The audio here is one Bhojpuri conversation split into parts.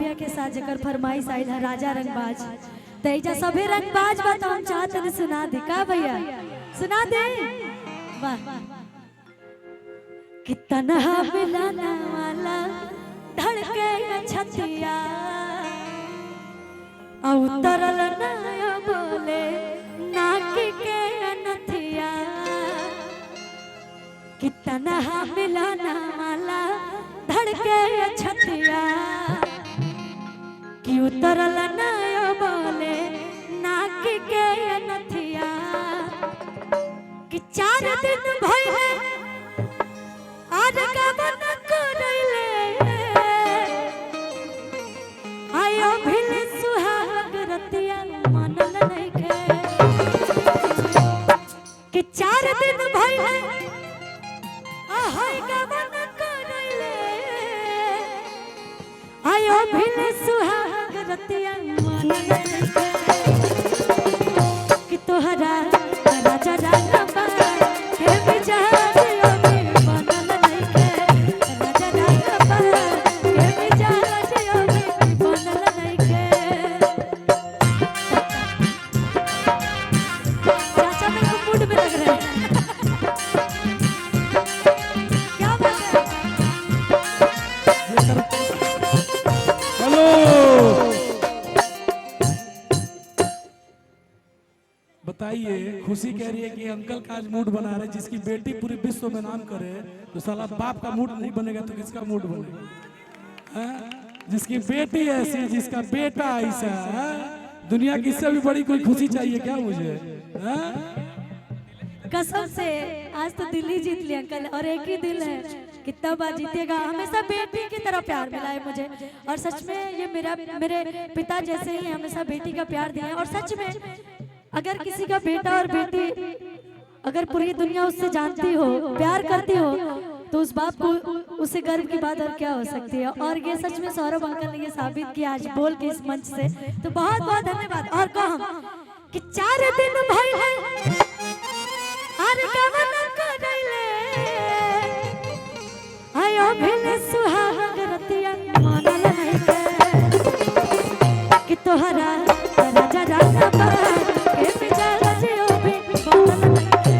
भैया के साथ जकर फरमाइश आइल है राजा रंगबाज। तेजा सभी रंगबाज बा हम चाहत ने सुना दे का भैया सुना दे। वाह कितना मिलाना वाला धड़के छतिया उतरल ना बोले नाक के नथिया। कितना मिलाना वाला धड़के छतिया कि उतरल ना बोले नाक के नथिया। कि 4 दिन भइले आज गबन करैले आयो भिल सुहाग रतिया मनल नइखे। कि 4 दिन भइले आहाय गबन करैले आयो भिल सुहाग रतिया मनल नइखे। कि तोहरा राजा रंगबा के मिजाज बताइए। खुशी कह रही है कि अंकल का आज मूड बना रहे, जिसकी बेटी पूरे विश्व में नाम करे तो साला बाप का मूड नहीं बनेगा तो किसका मूड बनेगा? जिसकी बेटी ऐसी, जिसका बेटा ऐसा, दुनिया की इससे भी बड़ी कोई खुशी चाहिए क्या मुझे? कसम से आज तो दिल्ली जीत लिया अंकल और एक ही दिल है कितना बार जीतेगा। हमेशा बेटी की तरह प्यार मिला है मुझे और सच में ये मेरे पिता जैसे ही हमेशा बेटी का प्यार दिया है। और सच में अगर किसी का बेटा और बेटी अगर पूरी दुनिया उससे जानती हो प्यार करती हो तो उस बाप को उससे गर्व की बात और क्या हो सकती है। और ये सच में सौरभ अंकल ने ये साबित किया आज बोल के इस मंच से, तो बहुत बहुत धन्यवाद। और कहो कि 4 दिन भाई है अरे कवन करैले आयो भिल सुहाग रतिया मनल नइखे। कि तोहरा राजा रंगबा के मिजाज भी बनल नइखे।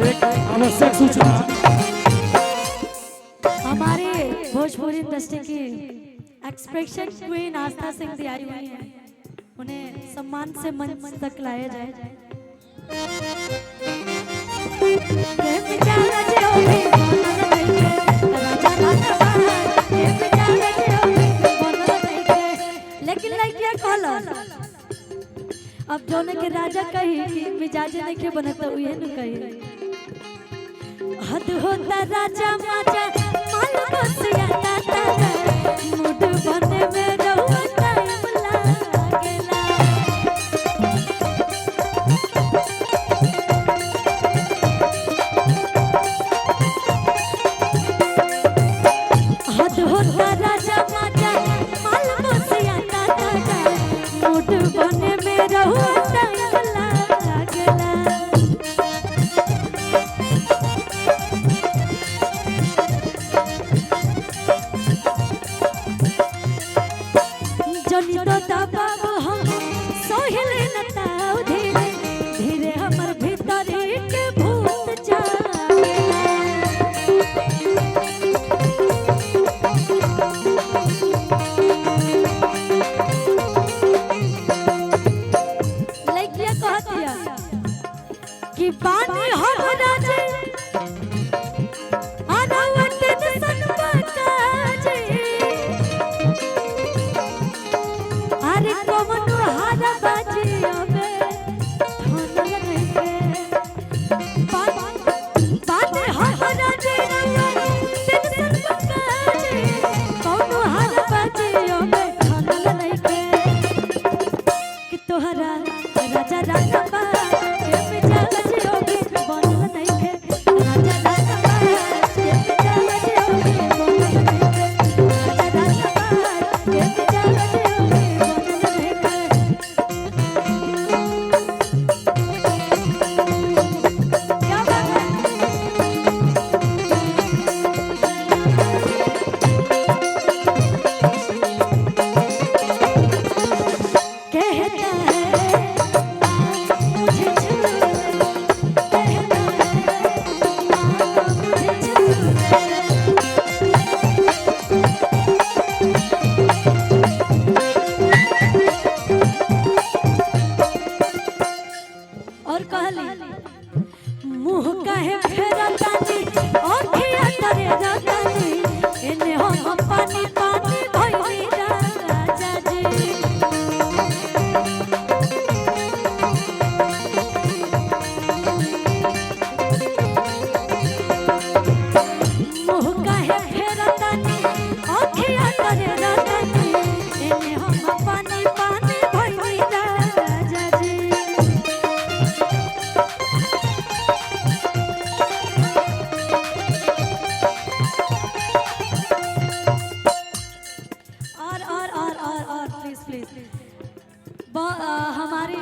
एक आवश्यक सूचना, हमारे भोजपुरी इंडस्ट्री की एक्सप्रेशन क्वीन आस्था सिंह दी आई हुई है, उन्हें सम्मान से मंच तक लाया जाए। लेकिन लड़कियां कहला अब जोने के राजा कही मिजाज नहीं के बनता हुए न कही हद होता राजा माजा माल बसिया ताता मूड बने में रहुआ टाइम लागेला। हद होता राजा माजा माल बसिया ताता मूड बने में रहुआ टाइम लागेला। जनी तो दबाव हम सोहिले न ताऊ धीरे धीरे हमर भीतर के भूत जागेला। लइकिया कहतिया कि पानी हम राजे अनवट सनपकाजे अरे कमनो हारा बाजी अबे धनल नइखे। बाते हम राजे तेन सनपकाजे कमनो हारा बाजी अबे धनल नइखे। कि तोहरा राजा रंगबा के मिजाज अबे बनल नइखे। राजा रंगबा के मिजाज अबे बनल नइखे। राजा रंगबा के मिजाज प्लीज। हमारी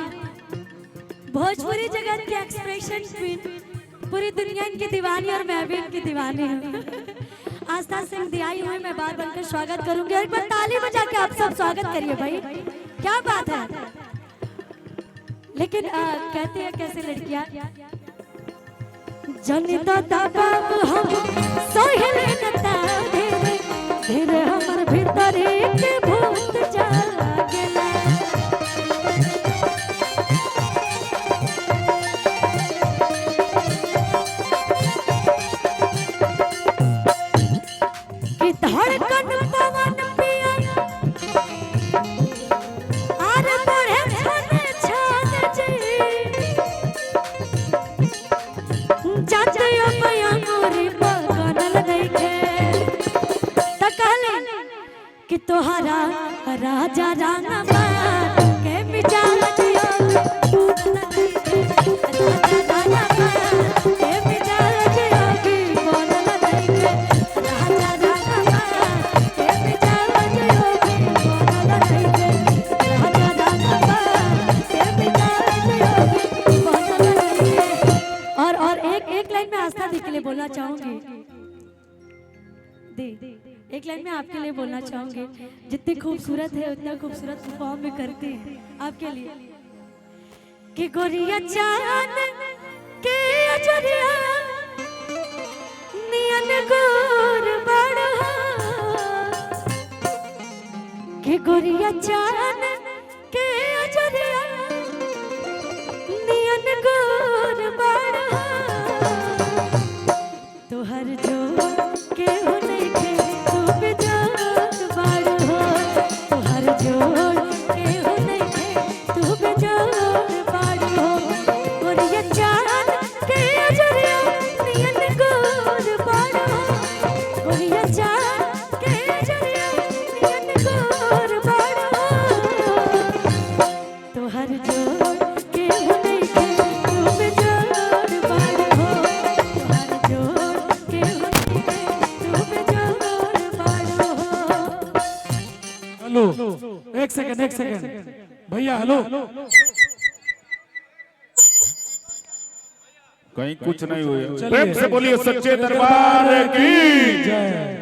भोजपुरी जगत की एक्सप्रेशन क्वीन, पूरी दुनिया इनकी दीवानी और मैं भी इनकी दीवानी हूँ। आस्था सिंह दियाई हुई मैं बार बनकर स्वागत करूंगी और एक बार ताली बजा के आप सब स्वागत करिए भाई, क्या बात है। लेकिन कहते हैं कैसे लड़कियां जनिता दबाव हम सोहले नता धीरे धीरे हमर भीतर के भूत जागेला। कि धड़कन पवन पिया आर बढ़े छने छने जी जातियो पयांगुरी पगनल नइखे त कहले कि तोहरा राजा रांगमा के मिजाज यो राजा रांगमा के मिजाज यो भी बनल नइखे। राजा रांगमा के मिजाज यो भी बनल नइखे। राजा रांगमा के मिजाज यो भी बनल नइखे। और एक लाइन में आस्था दी के लिए बोलना चाहूंगी दी, एक लाइन में आपके लिए बोलना चाहूंगी। जितनी खूबसूरत है उतना खूबसूरत परफॉर्म भी करती है आपके लिए। कि गोरिया चांद के अजरिया नियन गोर बड़ा, कि गोरिया चांद के अजरिया नियन गोर बड़ा, तोहर जो के हो नइखे तू बेजान बाड़ हो। तोहर जो के हो नइखे तू बेजान बाड़ हो। गोरिया चांद के अजरिया नियन गोर बड़ा, गोरिया चांद के अजरिया नियन गोर बड़ा, तोहर जो के हो नइखे तू बेजान बाड़ हो। तोहर जो के हो नइखे तू बेजान बाड़ हो। हेलो, एक सेकंड भैया, हेलो। कहीं कुछ नहीं हुआ। चलिए। प्रेम से बोलिए सच्चे दरबार की जय।